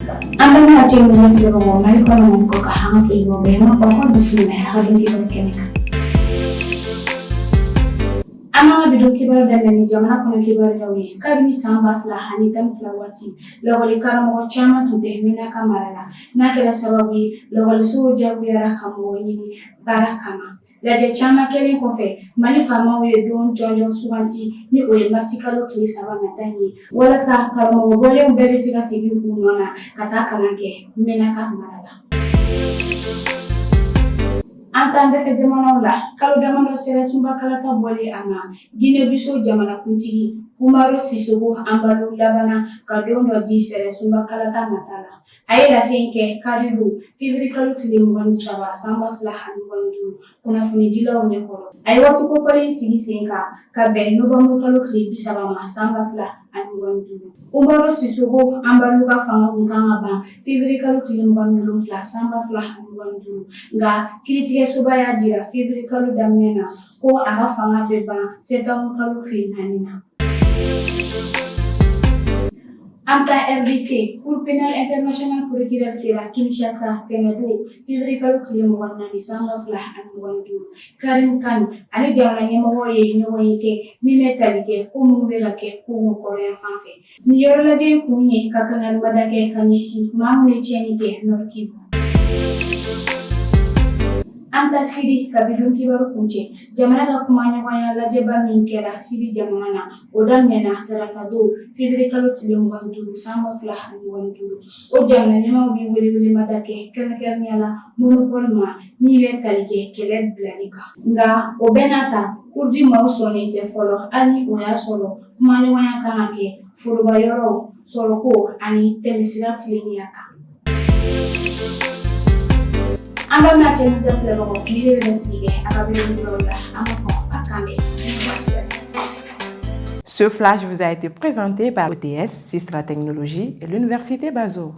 Ang natin mo sila mo may kono ko kahang imo be mo ko bisina habang ibang kenika. Ang mga bidong kibar da ni jamana kono kibar yawi kabini samba fla hani tan fla wati lawali karamo chama to de mina kamarala na kila sababu lawali so jabu yara kamo yini barakama laje chama kelen kofe mali fama we don jojo suwanti ni o masikalo klisa bana tani wala sa karamo bole mbebe sika sigi kunona kata kanake mina kamarala Antande fe jamana la kalo damano sere sumba kalata bole ama gine biso jamana kuntigi Umaro Sisoko Ambalu Labana Kadondo di sere sumba kalata natala ayela senke karibu fibrikalu tilimwan saba samba flahan wandu kuna funijila unyekoro aywatu ko fali sigi senka kabe november kalu klip saba ma samba flah wandu Umaro Sisoko Ambalu ka fanga kanga ba fibrikalu tilimwan lu flah samba flah wandu nga kiritige soba ya jira fibrikalu damnena ko aga fanga beba setamu kalu klip hanina Anta RDC, Cour pénal international pour Kiral Sera, Kinshasa, Kenadu, Fibrikalu Klimu Wana Nisamba Flah and Wandu, Karim Khan, Ani Jamana Yamawaye, Noyake, Mimetalike, Umubelake, Kumu Korean Fanfe. Niorolaje Kuni, Kakangan Badake, Kanisi, Mamune Chenike, Norkibu. Anta siri kabidun kibaru funche jamana ga kumanya wanya lajeba minkera siri jamana odam nena tarakado fibrikalu tilimwandu sama flah ani wandu o jamana nyama bi wili madake kenkernyala monopol ma niwe talige keled blanika nga obenata kurdi mausoni te folo ani oya solo kumanya wanya kanake furuba yoro solo ko ani temisira tiliniaka Amba matchen de flavor of Ce flash vous a été présenté par OTS, Sistra Technologies et l'Université Bazo.